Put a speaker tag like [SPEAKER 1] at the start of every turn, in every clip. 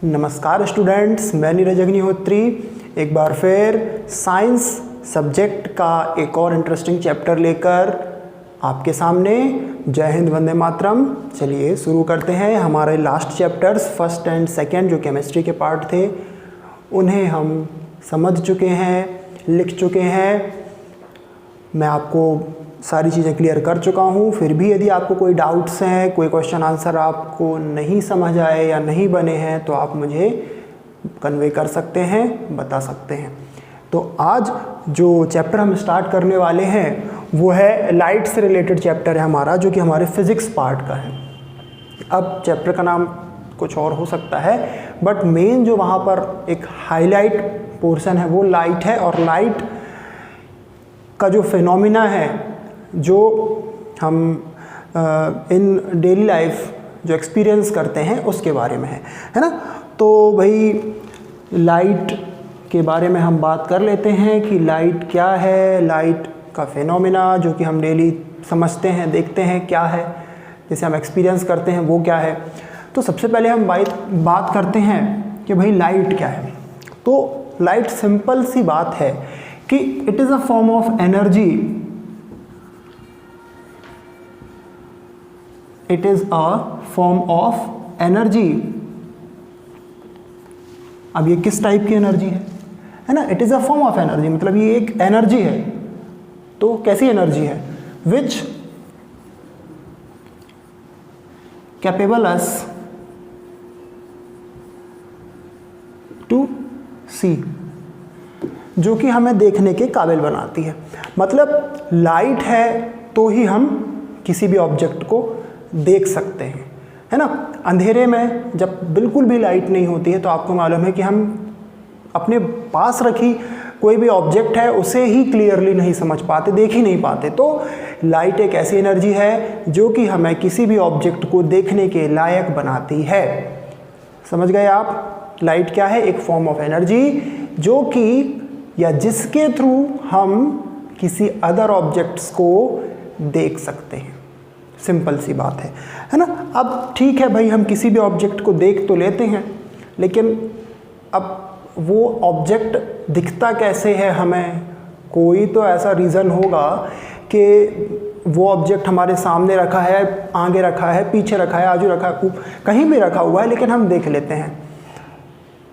[SPEAKER 1] नमस्कार स्टूडेंट्स, मैं नीरज अग्निहोत्री एक बार फिर साइंस सब्जेक्ट का एक और इंटरेस्टिंग चैप्टर लेकर आपके सामने। जय हिंद, वंदे मातरम। चलिए शुरू करते हैं। हमारे last chapters first and second जो केमिस्ट्री के पार्ट थे उन्हें हम समझ चुके हैं, लिख चुके हैं। मैं आपको सारी चीज़ें क्लियर कर चुका हूँ। फिर भी यदि आपको कोई डाउट्स हैं, कोई क्वेश्चन आंसर आपको नहीं समझ आए या नहीं बने हैं तो आप मुझे कन्वे कर सकते हैं, बता सकते हैं। तो आज जो चैप्टर हम स्टार्ट करने वाले हैं वो है लाइट से रिलेटेड चैप्टर है हमारा, जो कि हमारे फिज़िक्स पार्ट का है। अब चैप्टर का नाम कुछ और हो सकता है, बट मेन जो वहाँ पर एक हाईलाइट पोर्शन है वो लाइट है। और लाइट का जो फिनोमिना है, जो हम इन डेली लाइफ जो एक्सपीरियंस करते हैं उसके बारे में है ना। तो भाई लाइट के बारे में हम बात कर लेते हैं कि लाइट क्या है, लाइट का फिनोमिना जो कि हम डेली समझते हैं, देखते हैं क्या है, जैसे हम एक्सपीरियंस करते हैं वो क्या है। तो सबसे पहले हम बात करते हैं कि भाई लाइट क्या है। तो लाइट सिंपल सी बात है कि it is a form of energy. It is a form of energy. अब ये किस टाइप की एनर्जी है ना। It is a form of energy मतलब ये एक एनर्जी है। तो कैसी एनर्जी है? विच कैपेबल अस टू सी, जो कि हमें देखने के काबिल बनाती है। मतलब लाइट है तो ही हम किसी भी ऑब्जेक्ट को देख सकते हैं, है ना। अंधेरे में जब बिल्कुल भी लाइट नहीं होती है तो आपको मालूम है कि हम अपने पास रखी कोई भी ऑब्जेक्ट है उसे ही क्लियरली नहीं समझ पाते, देख ही नहीं पाते। तो लाइट एक ऐसी एनर्जी है जो कि हमें किसी भी ऑब्जेक्ट को देखने के लायक बनाती है। समझ गए आप? लाइट क्या है? एक फॉर्म ऑफ एनर्जी जो कि या जिसके थ्रू हम किसी अदर ऑब्जेक्ट्स को देख सकते हैं। सिंपल सी बात है ना। अब ठीक है भाई, हम किसी भी ऑब्जेक्ट को देख तो लेते हैं, लेकिन अब वो ऑब्जेक्ट दिखता कैसे है हमें? कोई तो ऐसा रीज़न होगा कि वो ऑब्जेक्ट हमारे सामने रखा है, आगे रखा है, पीछे रखा है, आजू रखा है, कहीं भी रखा हुआ है, लेकिन हम देख लेते हैं।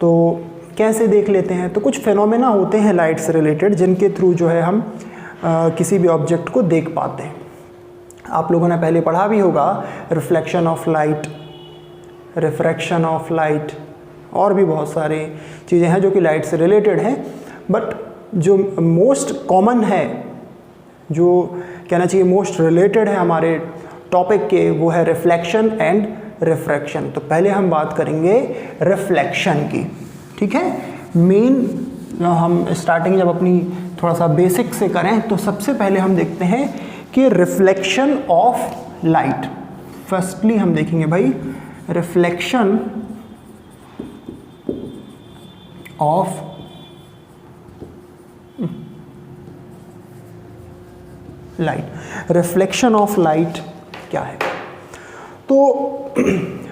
[SPEAKER 1] तो कैसे देख लेते हैं? तो कुछ फिनोमेना होते हैं लाइट से रिलेटेड जिनके थ्रू जो है हम किसी भी ऑब्जेक्ट को देख पाते हैं। आप लोगों ने पहले पढ़ा भी होगा reflection of light, refraction of light, और भी बहुत सारी चीज़ें हैं जो कि लाइट से रिलेटेड हैं। बट जो मोस्ट कॉमन है, जो कहना चाहिए मोस्ट रिलेटेड है हमारे टॉपिक के, वो है रिफ्लेक्शन एंड रिफ्रैक्शन। तो पहले हम बात करेंगे रिफ्लेक्शन की, ठीक है। मेन हम स्टार्टिंग जब अपनी थोड़ा सा बेसिक से करें तो सबसे पहले हम देखते हैं कि रिफ्लेक्शन ऑफ लाइट। फर्स्टली हम देखेंगे भाई reflection of light. Reflection of light क्या है? तो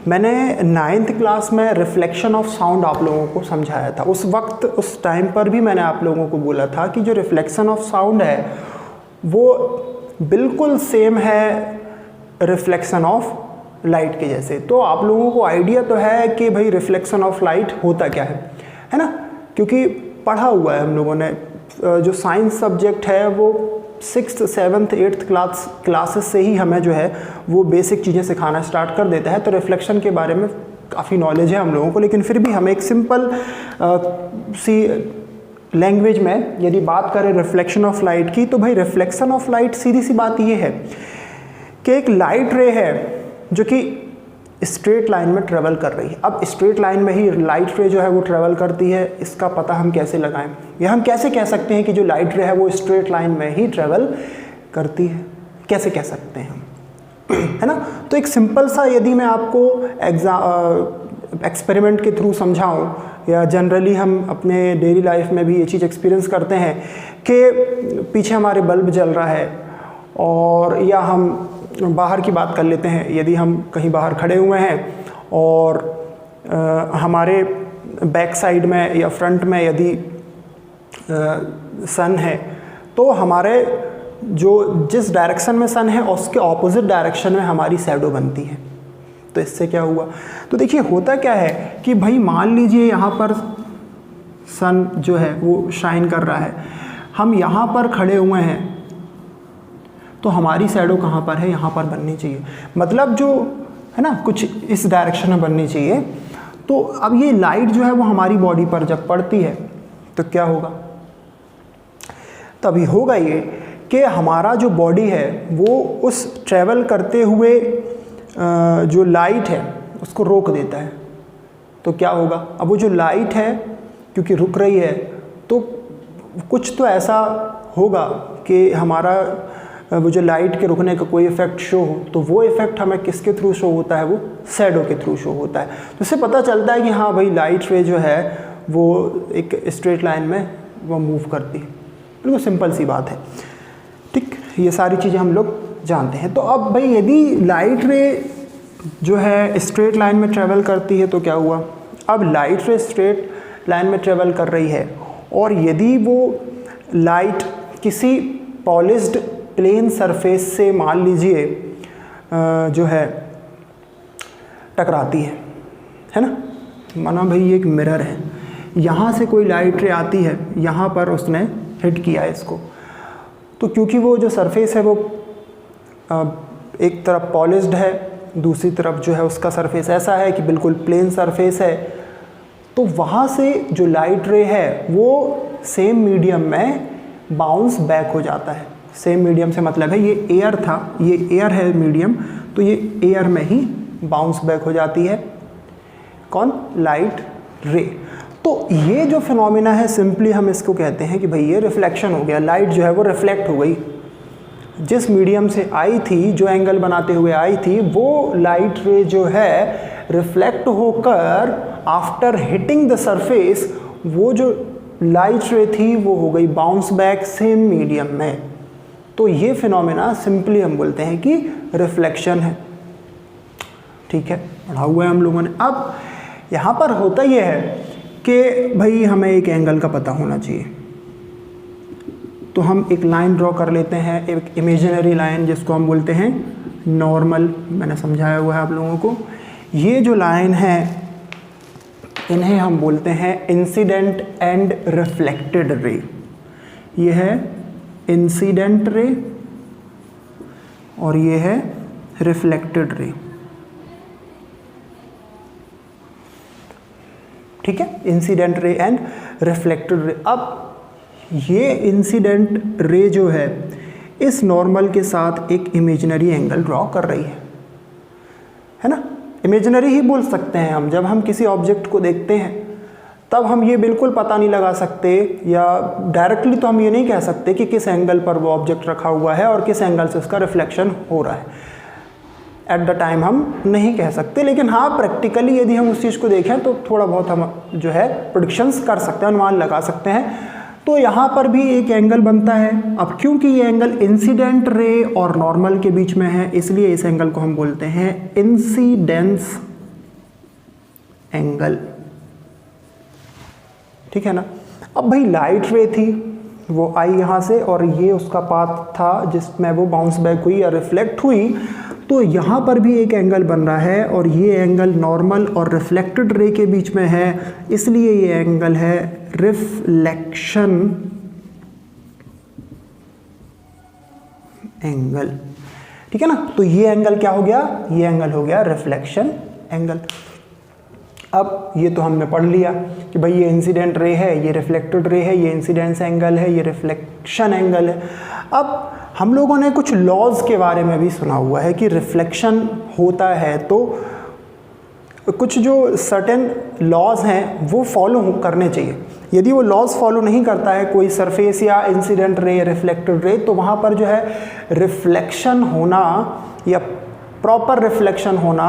[SPEAKER 1] मैंने 9th क्लास में रिफ्लेक्शन ऑफ साउंड आप लोगों को समझाया था। उस वक्त उस टाइम पर भी मैंने आप लोगों को बोला था कि जो रिफ्लेक्शन ऑफ साउंड है वो बिल्कुल सेम है रिफ्लेक्शन ऑफ लाइट के जैसे। तो आप लोगों को आइडिया तो है कि भाई रिफ्लेक्शन ऑफ लाइट होता क्या है ना, क्योंकि पढ़ा हुआ है हम लोगों ने। जो साइंस सब्जेक्ट है वो 6th 7th 8th क्लासेस से ही हमें जो है वो बेसिक चीज़ें सिखाना स्टार्ट कर देता है। तो रिफ्लेक्शन के बारे में काफ़ी नॉलेज है हम लोगों को, लेकिन फिर भी हम एक सिंपल सी लैंग्वेज में यदि बात करें रिफ्लेक्शन ऑफ लाइट की, तो भाई रिफ्लेक्शन ऑफ लाइट सीधी सी बात ये है कि एक लाइट रे है जो कि स्ट्रेट लाइन में ट्रेवल कर रही है। अब स्ट्रेट लाइन में ही लाइट रे जो है वो ट्रेवल करती है, इसका पता हम कैसे लगाएं? या हम कैसे कह सकते हैं कि जो लाइट रे है वो स्ट्रेट लाइन में ही ट्रेवल करती है? कैसे कह सकते हैं हम, है ना। तो एक सिंपल सा यदि मैं आपको एक्सपेरिमेंट के थ्रू समझाऊं, या जनरली हम अपने डेली लाइफ में भी ये चीज़ एक्सपीरियंस करते हैं कि पीछे हमारे बल्ब जल रहा है, और या हम बाहर की बात कर लेते हैं, यदि हम कहीं बाहर खड़े हुए हैं और हमारे बैक साइड में या फ्रंट में यदि सन है तो हमारे जो जिस डायरेक्शन में सन है उसके ऑपोजिट डायरेक्शन में हमारी शैडो बनती है। तो इससे क्या हुआ, तो देखिए होता क्या है कि भाई मान लीजिए यहाँ पर सन जो है वो शाइन कर रहा है, हम यहाँ पर खड़े हुए हैं तो हमारी शैडो कहाँ पर है, यहाँ पर बननी चाहिए, मतलब जो है ना कुछ इस डायरेक्शन में बननी चाहिए। तो अब ये लाइट जो है वो हमारी बॉडी पर जब पड़ती है तो क्या होगा, तभी होगा ये कि हमारा जो बॉडी है वो उस ट्रैवल करते हुए जो लाइट है उसको रोक देता है। तो क्या होगा, अब वो जो लाइट है क्योंकि रुक रही है तो कुछ तो ऐसा होगा कि हमारा वो जो लाइट के रुकने का कोई इफ़ेक्ट शो हो, तो वो इफ़ेक्ट हमें किसके थ्रू शो होता है, वो शैडो के थ्रू शो होता है। तो इससे पता चलता है कि हाँ भाई लाइट रे जो है वो एक स्ट्रेट लाइन में वो मूव करती है। बिल्कुल सिंपल सी बात है, ठीक, ये सारी चीज़ें हम लोग जानते हैं। तो अब भाई यदि लाइट रे जो है स्ट्रेट लाइन में ट्रेवल करती है तो क्या हुआ, अब लाइट रे स्ट्रेट लाइन में ट्रेवल कर रही है और यदि वो लाइट किसी पॉलिश्ड प्लेन सरफेस से मान लीजिए जो है टकराती है ना, माना भाई ये एक मिरर है, यहाँ से कोई लाइट रे आती है, यहाँ पर उसने हिट किया है इसको, तो क्योंकि वो जो सरफेस है वो एक तरफ पॉलिश्ड है, दूसरी तरफ जो है उसका सरफेस ऐसा है कि बिल्कुल प्लेन सरफेस है, तो वहाँ से जो लाइट रे है वो सेम मीडियम में बाउंस बैक हो जाता है। सेम मीडियम से मतलब है ये एयर था, ये एयर है मीडियम, तो ये एयर में ही बाउंस बैक हो जाती है कौन, लाइट रे। तो ये जो फिनोमिना है सिंपली हम इसको कहते हैं कि भाई ये रिफ्लेक्शन हो गया, लाइट जो है वो रिफ्लेक्ट हो गई, जिस मीडियम से आई थी, जो एंगल बनाते हुए आई थी, वो लाइट रे जो है रिफ्लेक्ट होकर आफ्टर हिटिंग द सरफेस वो जो लाइट रे थी वो हो गई बाउंस बैक सेम मीडियम में। तो ये फिनोमेना सिंपली हम बोलते हैं कि रिफ्लेक्शन है। ठीक है, पढ़ा हुआ है हम लोगों ने। अब यहाँ पर होता यह है कि भाई हमें एक एंगल का पता होना चाहिए, तो हम एक लाइन ड्रॉ कर लेते हैं, एक इमेजिनरी लाइन जिसको हम बोलते हैं नॉर्मल। मैंने समझाया हुआ है आप लोगों को। ये जो लाइन है इन्हें हम बोलते हैं इंसिडेंट एंड रिफ्लेक्टेड रे। ये है इंसिडेंट रे और ये है रिफ्लेक्टेड रे। ठीक है, incident ray and reflected ray. अब ये इंसिडेंट रे जो है इस नॉर्मल के साथ एक इमेजिनरी एंगल ड्रॉ कर रही है ना। इमेजिनरी ही बोल सकते हैं हम। जब हम किसी ऑब्जेक्ट को देखते हैं तब हम ये बिल्कुल पता नहीं लगा सकते, या डायरेक्टली तो हम ये नहीं कह सकते कि किस एंगल पर वो ऑब्जेक्ट रखा हुआ है और किस एंगल से उसका रिफ्लेक्शन हो रहा है। एट द टाइम हम नहीं कह सकते, लेकिन हाँ प्रैक्टिकली यदि हम उस चीज़ को देखें तो थोड़ा बहुत हम जो है प्रेडिक्शंस कर सकते हैं, अनुमान लगा सकते हैं। तो यहाँ पर भी एक एंगल बनता है। अब क्योंकि ये एंगल इंसिडेंट रे और नॉर्मल के बीच में है, इसलिए इस एंगल को हम बोलते हैं इंसिडेंस एंगल। ठीक है ना। अब भाई लाइट रे थी, वो आई यहाँ से और ये उसका पाथ था जिसमें वो बाउंस बैक हुई या रिफ्लेक्ट हुई। तो यहाँ पर भी एक एंगल बन रहा है और ये एंगल नॉर्मल और रिफ्लेक्टेड रे के बीच में है, इसलिए ये एंगल है रिफ्लेक्शन एंगल। ठीक है ना। तो ये एंगल क्या हो गया, ये एंगल हो गया रिफ्लेक्शन एंगल। अब ये तो हमने पढ़ लिया कि भाई ये इंसिडेंट रे है, ये रिफ्लेक्टेड रे है, ये इंसिडेंस एंगल है, ये रिफ्लेक्शन एंगल है। अब हम लोगों ने कुछ लॉज के बारे में भी सुना हुआ है कि रिफ्लेक्शन होता है तो कुछ जो सर्टेन लॉज हैं वो फॉलो करने चाहिए। यदि वो लॉज फॉलो नहीं करता है कोई सरफेस या इंसिडेंट रे, रिफ्लेक्टेड रे, तो वहाँ पर जो है रिफ्लेक्शन होना या प्रॉपर रिफ्लेक्शन होना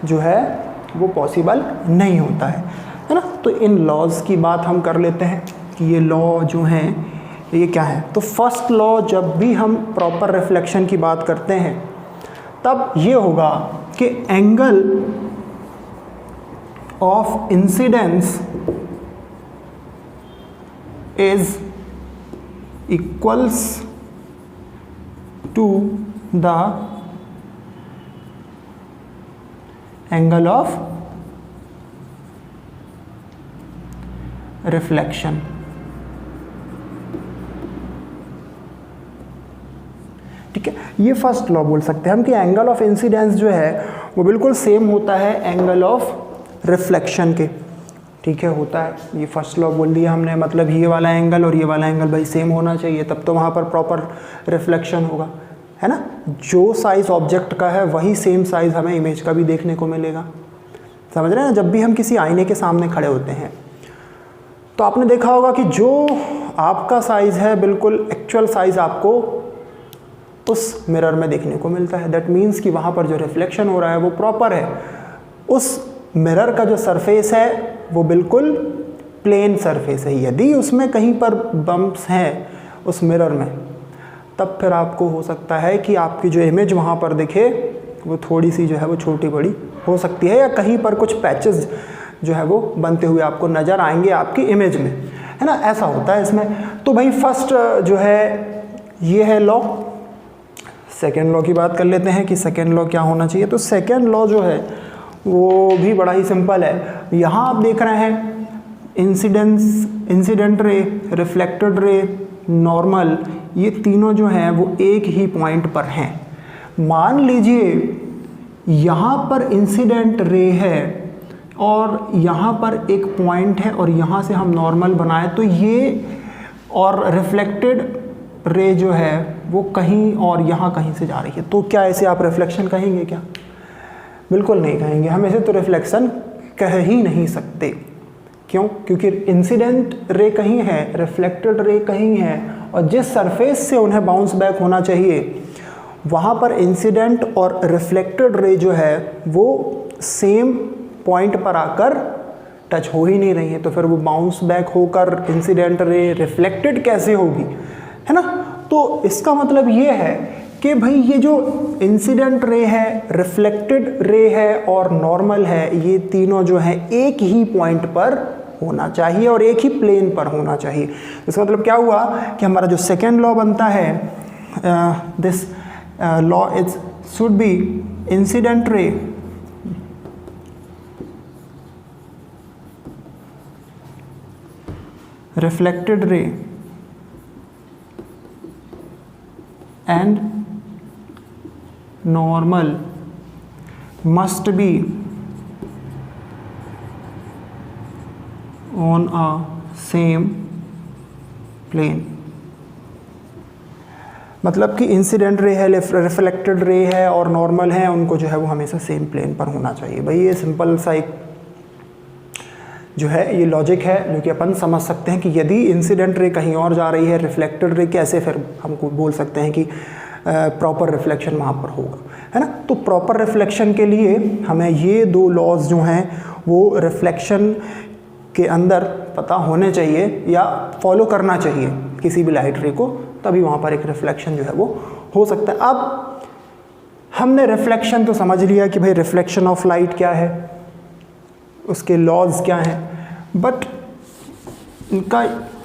[SPEAKER 1] जो है वो पॉसिबल नहीं होता है ना। तो इन लॉज की बात हम कर लेते हैं कि ये लॉ जो हैं ये क्या है। तो फर्स्ट लॉ, जब भी हम प्रॉपर रिफ्लेक्शन की बात करते हैं तब ये होगा कि of incidence is equals to the angle of reflection. ठीक है, ये फर्स्ट लॉ बोल सकते हैं हम कि एंगल ऑफ इंसिडेंस जो है वो बिल्कुल सेम होता है एंगल ऑफ रिफ्लेक्शन के। ठीक है, होता है, ये फर्स्ट लॉ बोल दिया हमने, मतलब ये वाला एंगल और ये वाला एंगल भाई सेम होना चाहिए, तब तो वहाँ पर प्रॉपर रिफ्लेक्शन होगा, है ना। जो साइज ऑब्जेक्ट का है वही सेम साइज हमें इमेज का भी देखने को मिलेगा। समझ रहे हैं ना, जब भी हम किसी आईने के सामने खड़े होते हैं तो आपने देखा होगा कि जो आपका साइज है बिल्कुल एक्चुअल साइज आपको उस मिरर में देखने को मिलता है। दैट मीन्स कि वहाँ पर जो रिफ्लेक्शन हो रहा है वो प्रॉपर है। उस मिरर का जो सरफेस है वो बिल्कुल प्लेन सरफेस है। यदि उसमें कहीं पर बम्प्स हैं उस मिरर में, तब फिर आपको हो सकता है कि आपकी जो इमेज वहाँ पर दिखे वो थोड़ी सी जो है वो छोटी बड़ी हो सकती है, या कहीं पर कुछ पैचेस जो है वो बनते हुए आपको नज़र आएंगे आपकी इमेज में, है ना। ऐसा होता है इसमें। तो भाई फर्स्ट जो है ये है लॉ। सेकेंड लॉ की बात कर लेते हैं कि सेकेंड लॉ क्या होना चाहिए। तो सेकेंड लॉ जो है वो भी बड़ा ही सिंपल है। यहाँ आप देख रहे हैं incident ray, reflected ray, normal, ये तीनों जो हैं वो एक ही पॉइंट पर हैं। मान लीजिए यहाँ पर इंसिडेंट रे है और यहाँ पर एक पॉइंट है और यहाँ से हम नॉर्मल बनाए, तो ये और रिफ्लेक्टेड रे जो है वो कहीं और यहाँ कहीं से जा रही है, तो क्या ऐसे आप रिफ्लेक्शन कहेंगे क्या? बिल्कुल नहीं कहेंगे। हम ऐसे तो रिफ्लेक्शन कह ही नहीं सकते। क्यों? क्योंकि इंसिडेंट रे कहीं है, रिफ्लेक्टेड रे कहीं है, और जिस सरफेस से उन्हें बाउंस बैक होना चाहिए वहाँ पर इंसिडेंट और रिफ्लेक्टेड रे जो है वो सेम पॉइंट पर आकर टच हो ही नहीं रही है, तो फिर वो बाउंस बैक होकर इंसिडेंट रे रिफ्लेक्टेड कैसे होगी, है ना। तो इसका मतलब ये है कि भाई ये जो इंसिडेंट रे है, रिफ्लेक्टेड रे है और नॉर्मल है, ये तीनों जो है एक ही पॉइंट पर होना चाहिए और एक ही प्लेन पर होना चाहिए। इसका मतलब क्या हुआ कि हमारा जो सेकेंड लॉ बनता है, this law is should be incident ray reflected ray and normal must be on a same plane। मतलब कि इंसिडेंट रे है, रिफ्लेक्टेड रे है और नॉर्मल है, उनको जो है वो हमेशा सेम प्लेन पर होना चाहिए। भाई ये सिंपल सा एक जो है ये लॉजिक है जो कि अपन समझ सकते हैं कि यदि इंसिडेंट रे कहीं और जा रही है, रिफ्लेक्टेड रे कैसे फिर हमको बोल सकते हैं कि प्रॉपर रिफ्लेक्शन वहाँ पर होगा, है ना। तो प्रॉपर रिफ्लेक्शन के लिए हमें ये दो लॉज जो हैं वो रिफ्लेक्शन के अंदर पता होने चाहिए या फॉलो करना चाहिए किसी भी लाइट रे को, तभी वहाँ पर एक रिफ्लेक्शन जो है वो हो सकता है। अब हमने रिफ्लेक्शन तो समझ लिया कि भाई रिफ्लेक्शन ऑफ लाइट क्या है, उसके लॉज क्या हैं, बट इनका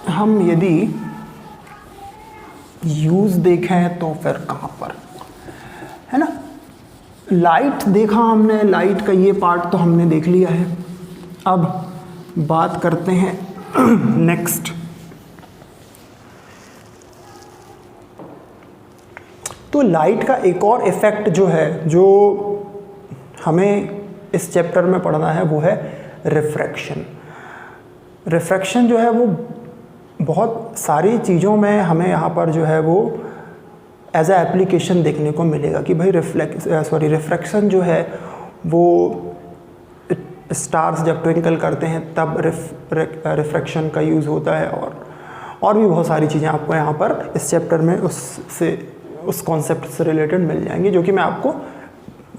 [SPEAKER 1] हम यदि यूज़ देखें तो फिर कहाँ पर, है ना। लाइट देखा हमने, लाइट का ये पार्ट तो हमने देख लिया है। अब बात करते हैं नेक्स्ट। तो लाइट का एक और इफ़ेक्ट जो है जो हमें इस चैप्टर में पढ़ना है वो है रिफ्रैक्शन। रिफ्रैक्शन जो है वो बहुत सारी चीज़ों में हमें यहाँ पर जो है वो एज ए एप्लीकेशन देखने को मिलेगा कि भाई रिफ्रैक्शन जो है वो स्टार्स जब ट्विंकल करते हैं तब रिफ्रैक्शन का यूज़ होता है, और भी बहुत सारी चीज़ें आपको यहाँ पर इस चैप्टर में उस कॉन्सेप्ट से रिलेटेड मिल जाएंगी, जो कि मैं आपको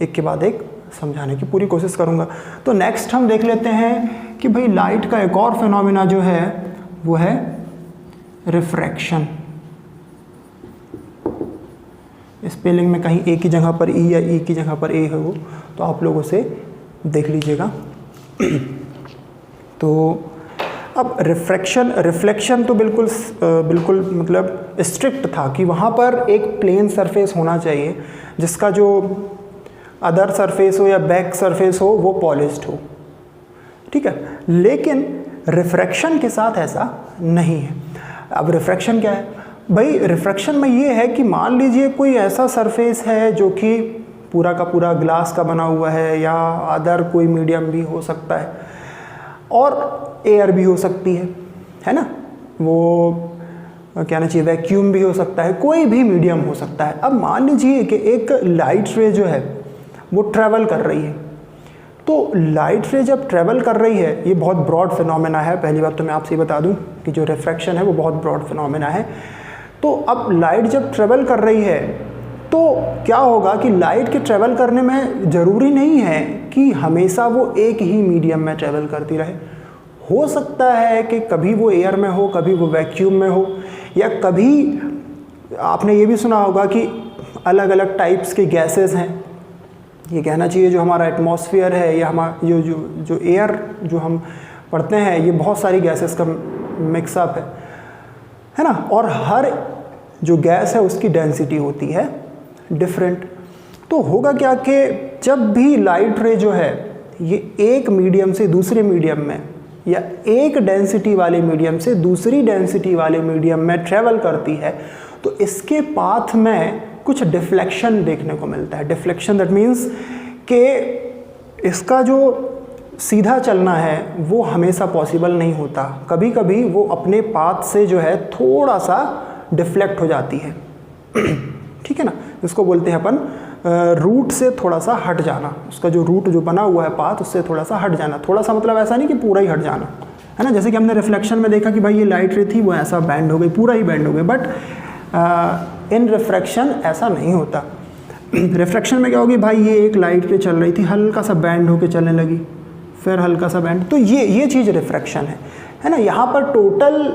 [SPEAKER 1] एक के बाद एक समझाने की पूरी कोशिश करूँगा। तो नेक्स्ट हम देख लेते हैं कि भाई लाइट का एक और फिनोमिना जो है वो है रिफ्रैक्शन। स्पेलिंग में कहीं ए की जगह पर ई या ई की जगह पर ए है वो, तो आप लोगों से देख लीजिएगा। तो अब रिफ्लेक्शन तो बिल्कुल मतलब स्ट्रिक्ट था कि वहाँ पर एक प्लेन सरफेस होना चाहिए जिसका जो अदर सरफेस हो या बैक सरफेस हो वो पॉलिश्ड हो, ठीक है। लेकिन रिफ्रैक्शन के साथ ऐसा नहीं है। अब रिफ्रैक्शन क्या है भाई? रिफ्रैक्शन में ये है कि मान लीजिए कोई ऐसा सरफेस है जो कि पूरा का पूरा ग्लास का बना हुआ है या अदर कोई मीडियम भी हो सकता है और एयर भी हो सकती है ना, वो क्या ना चाहिए, वैक्यूम भी हो सकता है, कोई भी मीडियम हो सकता है। अब मान लीजिए कि एक लाइट रे जो है वो ट्रैवल कर रही है, तो लाइट रे जब ट्रैवल कर रही है, ये बहुत ब्रॉड फिनोमेना है। पहली बात तो मैं आपसे बता दूं कि जो रिफ्रैक्शन है वो बहुत ब्रॉड फिनोमेना है। तो अब लाइट जब ट्रैवल कर रही है तो क्या होगा कि लाइट के ट्रैवल करने में ज़रूरी नहीं है कि हमेशा वो एक ही मीडियम में ट्रैवल करती रहे। हो सकता है कि कभी वो एयर में हो, कभी वो वैक्यूम में हो, या कभी आपने ये भी सुना होगा कि अलग अलग टाइप्स के गैसेस हैं। ये कहना चाहिए जो हमारा एटमॉस्फेयर है या हमारा जो एयर जो हम पढ़ते हैं, ये बहुत सारी गैसेस का मिक्सअप है ना। और हर जो गैस है उसकी डेंसिटी होती है डिफरेंट। तो होगा क्या कि जब भी लाइट रे जो है ये एक मीडियम से दूसरे मीडियम में या एक डेंसिटी वाले मीडियम से दूसरी डेंसिटी वाले मीडियम में ट्रैवल करती है, तो इसके पाथ में कुछ डिफ्लेक्शन देखने को मिलता है। डिफ्लेक्शन दैट मीन्स कि इसका जो सीधा चलना है वो हमेशा पॉसिबल नहीं होता, कभी कभी वो अपने पाथ से जो है थोड़ा सा डिफ्लेक्ट हो जाती है, ठीक है ना। इसको बोलते हैं अपन रूट से थोड़ा सा हट जाना, उसका जो रूट जो बना हुआ है पाथ उससे थोड़ा सा हट जाना। थोड़ा सा मतलब ऐसा नहीं कि पूरा ही हट जाना, है ना। जैसे कि हमने रिफ्लेक्शन में देखा कि भाई ये लाइट रे थी वो ऐसा बैंड हो गई, पूरा ही बैंड हो गई, बट इन रिफ्रैक्शन ऐसा नहीं होता। रिफ्रैक्शन में क्या होगी, भाई ये एक लाइट रे चल रही थी, हल्का सा बैंड होके चलने लगी, फिर हल्का सा बैंड, तो ये चीज़ रिफ्रैक्शन है ना। यहाँ पर टोटल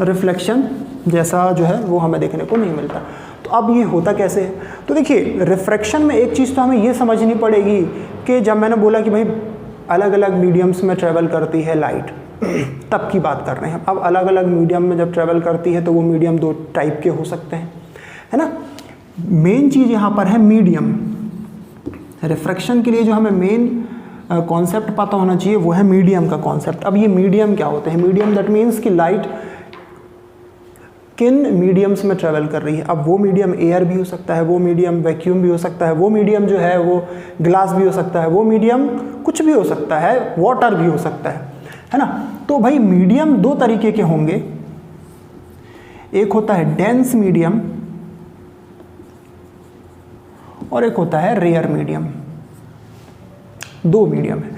[SPEAKER 1] रिफ्लेक्शन जैसा जो है वो हमें देखने को नहीं मिलता। तो अब ये होता कैसे है? तो देखिए रिफ्रैक्शन में एक चीज़ तो हमें ये समझनी पड़ेगी कि जब मैंने बोला कि भाई अलग अलग मीडियम्स में ट्रैवल करती है लाइट, तब की बात कर रहे हैं। अब अलग अलग मीडियम में जब ट्रैवल करती है तो वो मीडियम दो टाइप के हो सकते हैं, है ना। मेन चीज़ यहाँ पर है मीडियम। रिफ्रैक्शन के लिए जो हमें मेन कॉन्सेप्ट पता होना चाहिए वो है मीडियम का कॉन्सेप्ट। अब ये मीडियम क्या होते हैं? मीडियम दैट मीन्स कि लाइट किन मीडियम्स में ट्रैवल कर रही है। अब वो मीडियम एयर भी हो सकता है, वो मीडियम वैक्यूम भी हो सकता है, वो मीडियम जो है वो ग्लास भी हो सकता है, वो मीडियम कुछ भी हो सकता है, वाटर भी हो सकता है ना। तो भाई मीडियम दो तरीके के होंगे, एक होता है डेंस मीडियम और एक होता है रेयर मीडियम। दो मीडियम है,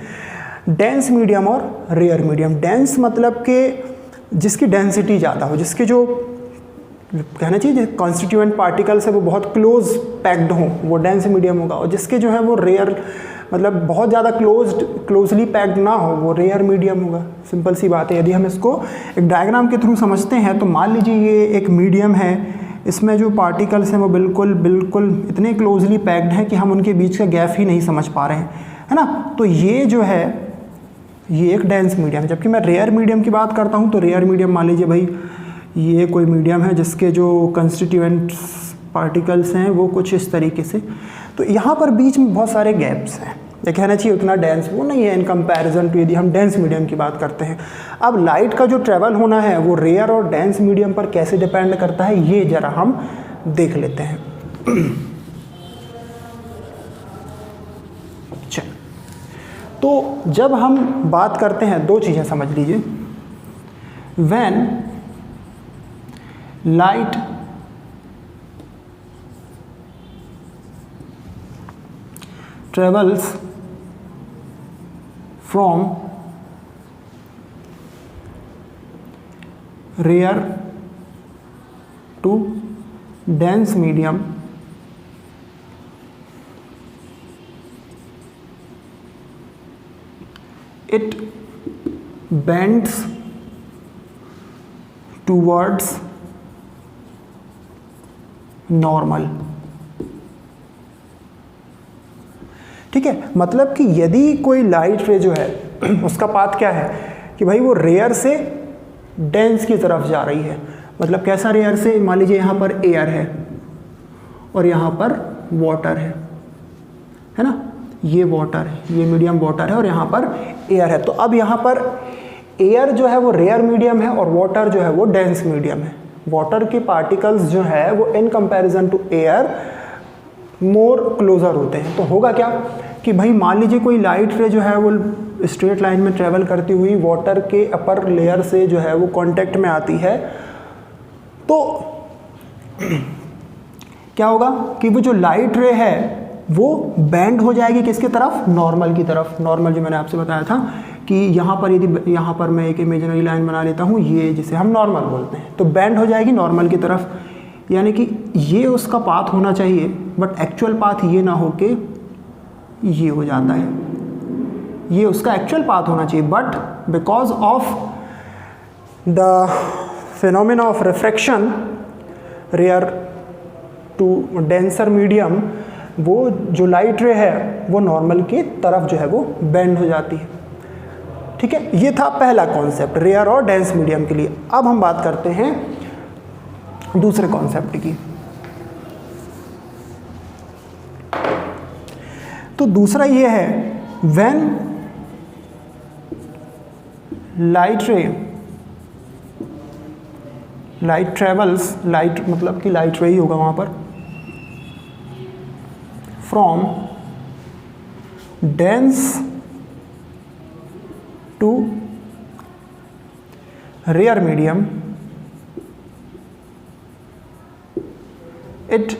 [SPEAKER 1] डेंस मीडियम और रेयर मीडियम। डेंस मतलब कि जिसकी डेंसिटी ज़्यादा हो, जिसके जो कहना चाहिए कॉन्स्टिट्यूएंट पार्टिकल्स है वो बहुत क्लोज पैक्ड हो, वो डेंस मीडियम होगा। और जिसके जो है वो रेयर मतलब बहुत ज़्यादा क्लोजली पैक्ड ना हो, वो रेयर मीडियम होगा। सिंपल सी बात है। यदि हम इसको एक डायग्राम के थ्रू समझते हैं तो मान लीजिए ये एक मीडियम है, इसमें जो पार्टिकल्स हैं वो बिल्कुल इतने क्लोजली पैक्ड हैं कि हम उनके बीच का गैप ही नहीं समझ पा रहे हैं, है ना। तो ये जो है ये एक डेंस मीडियम है। जबकि मैं रेयर मीडियम की बात करता हूँ तो रेयर मीडियम मान लीजिए भाई ये कोई मीडियम है जिसके जो कंस्टिट्यूएंट पार्टिकल्स हैं वो कुछ इस तरीके से, तो यहाँ पर बीच में बहुत सारे गैप्स हैं। ये कहना चाहिए उतना डेंस वो नहीं है इन कंपैरिजन टू यदि हम डेंस मीडियम की बात करते हैं। अब लाइट का जो ट्रैवल होना है वो रेयर और डेंस मीडियम पर कैसे डिपेंड करता है ये ज़रा हम देख लेते हैं। तो जब हम बात करते हैं, दो चीज़ें समझ लीजिए। When light travels from rare to dense medium, it bends towards normal. ठीक है, मतलब कि यदि कोई लाइट रे जो है उसका पाथ क्या है कि भाई वो रेयर से डेंस की तरफ जा रही है। मतलब कैसा रेयर से, मान लीजिए यहाँ पर एयर है और यहाँ पर वाटर है ना, ये वाटर है, ये मीडियम वाटर है और यहाँ पर एयर है। तो अब यहाँ पर एयर जो है वो रेयर मीडियम है और वाटर जो है वो डेंस मीडियम है। वाटर के पार्टिकल्स जो है वो in comparison to air more closer होते हैं। तो होगा क्या कि भाई मान लीजिए कोई लाइट रे जो है वो स्ट्रेट लाइन में ट्रेवल करती हुई वाटर के अपर लेयर से जो है वो कांटेक्ट में आती है, तो क्या होगा कि वो जो लाइट रे है वो बेंड हो जाएगी किसकी तरफ, नॉर्मल की तरफ। नॉर्मल जो मैंने आपसे बताया था कि यहाँ पर यदि यहाँ पर मैं एक इमेजिनरी लाइन बना लेता हूँ, ये जिसे हम नॉर्मल बोलते हैं, तो बेंड हो जाएगी नॉर्मल की तरफ। यानी कि ये उसका पाथ होना चाहिए, बट एक्चुअल पाथ ये ना हो के ये हो जाता है, ये उसका एक्चुअल पाथ होना चाहिए। But because of the phenomena of refraction rare to denser medium, वो जो लाइट रे है वो नॉर्मल की तरफ जो है वो बेंड हो जाती है। ठीक है, ये था पहला कॉन्सेप्ट रेयर और डेंस मीडियम के लिए। अब हम बात करते हैं दूसरे कॉन्सेप्ट की। तो दूसरा ये है, व्हेन लाइट ट्रेवल्स, लाइट मतलब कि लाइट रे ही होगा वहां पर, from dense to rare medium, it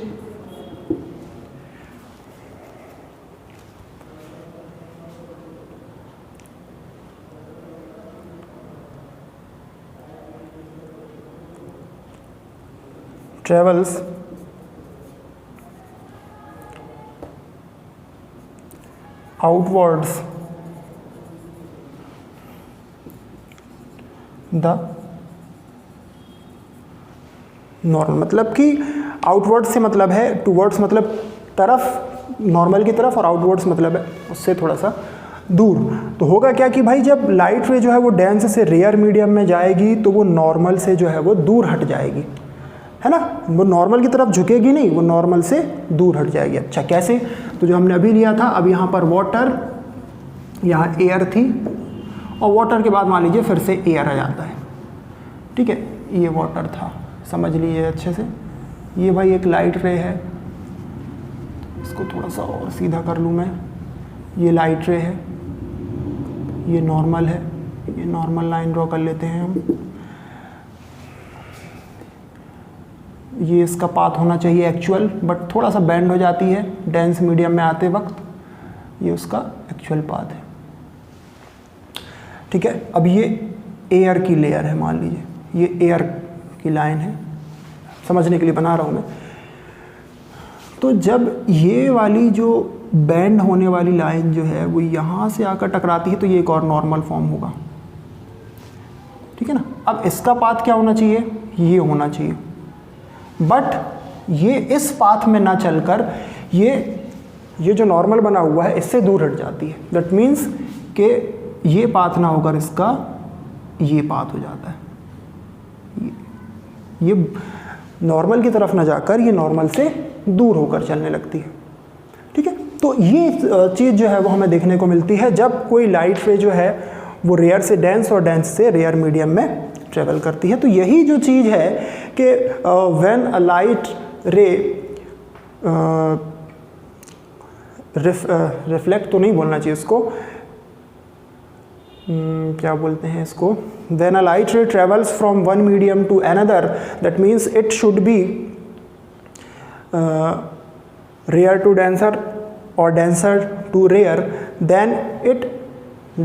[SPEAKER 1] travels outwards the normal. मतलब कि आउटवर्ड्स से मतलब है, टूवर्ड्स मतलब तरफ, नॉर्मल की तरफ, और आउटवर्ड्स मतलब है उससे थोड़ा सा दूर। तो होगा क्या कि भाई जब लाइट रे जो है वो डेंस से रेयर मीडियम में जाएगी तो वो नॉर्मल से जो है वो दूर हट जाएगी, है ना। वो नॉर्मल की तरफ झुकेगी नहीं, वो नॉर्मल से दूर हट जाएगी। अच्छा कैसे, तो जो हमने अभी लिया था, अब यहाँ पर वाटर, यहाँ एयर थी, और वाटर के बाद मान लीजिए फिर से एयर आ जाता है। ठीक है, ये वाटर था, समझ लीजिए अच्छे से। ये भाई एक लाइट रे है, इसको थोड़ा सा और सीधा कर लूँ मैं, ये लाइट रे है, ये नॉर्मल है, ये नॉर्मल लाइन ड्रॉ कर लेते हैं हम। ये इसका पाथ होना चाहिए एक्चुअल, बट थोड़ा सा बेंड हो जाती है डेंस मीडियम में आते वक्त, ये उसका एक्चुअल पाथ है। ठीक है, अब ये एयर की लेयर है, मान लीजिए ये एयर की लाइन है, समझने के लिए बना रहा हूँ मैं। तो जब ये वाली जो बेंड होने वाली लाइन जो है वो यहाँ से आकर टकराती है तो ये एक और नॉर्मल फॉर्म होगा। ठीक है ना। अब इसका पाथ क्या होना चाहिए, ये होना चाहिए, बट ये इस पाथ में ना चलकर ये जो नॉर्मल बना हुआ है इससे दूर हट जाती है। दैट मीन्स कि ये पाथ ना होकर इसका ये पाथ हो जाता है, ये नॉर्मल की तरफ ना जाकर ये नॉर्मल से दूर होकर चलने लगती है। ठीक है, तो ये चीज़ जो है वो हमें देखने को मिलती है जब कोई लाइट रे जो है वो रेयर से डेंस और डेंस से रेयर मीडियम में ट्रेवल करती है। तो यही जो चीज़ है कि व्हेन अ लाइट रे रिफ्लेक्ट तो नहीं बोलना चाहिए इसको, क्या बोलते हैं इसको, when a light ray travels from one medium to another, that means it should be rare to denser or denser to rare, then it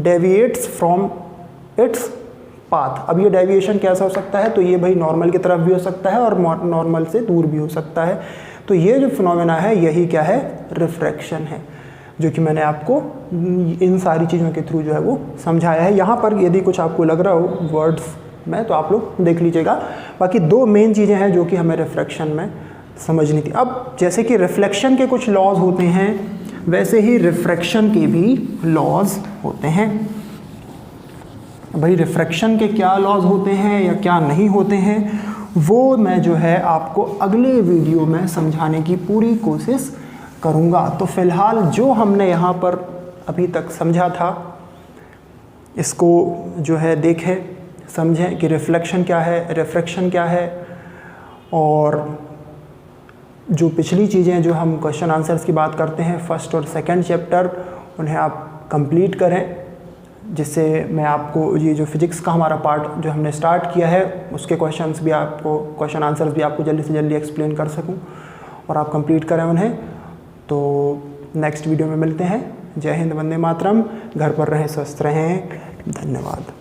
[SPEAKER 1] deviates from its path। अब ये डेविएशन कैसा हो सकता है, तो ये भाई नॉर्मल की तरफ भी हो सकता है और नॉर्मल से दूर भी हो सकता है। तो ये जो फिनोमेना है यही क्या है, रिफ्रैक्शन है, जो कि मैंने आपको इन सारी चीज़ों के थ्रू जो है वो समझाया है। यहाँ पर यदि कुछ आपको लग रहा हो वर्ड्स में तो आप लोग देख लीजिएगा। बाकी दो मेन चीज़ें हैं जो कि हमें रिफ्रैक्शन में समझनी थी। अब जैसे कि रिफ्लेक्शन के कुछ लॉज होते हैं, वैसे ही रिफ्रैक्शन के भी लॉज होते हैं। भाई रिफ्रैक्शन के क्या लॉज होते हैं या क्या नहीं होते हैं, वो मैं जो है आपको अगले वीडियो में समझाने की पूरी कोशिश करूँगा। तो फ़िलहाल जो हमने यहाँ पर अभी तक समझा था, इसको जो है देखें, समझें कि रिफ्लेक्शन क्या है, रिफ्रैक्शन क्या है, और जो पिछली चीज़ें जो हम क्वेश्चन आंसर्स की बात करते हैं फर्स्ट और सेकंड चैप्टर, उन्हें आप कंप्लीट करें, जिससे मैं आपको ये जो फिज़िक्स का हमारा पार्ट जो हमने स्टार्ट किया है उसके क्वेश्चन आंसर्स भी आपको जल्दी से जल्दी एक्सप्लेन कर सकूं और आप कंप्लीट करें उन्हें। तो नेक्स्ट वीडियो में मिलते हैं। जय हिंद, वंदे मातरम। घर पर रहें, स्वस्थ रहें। धन्यवाद।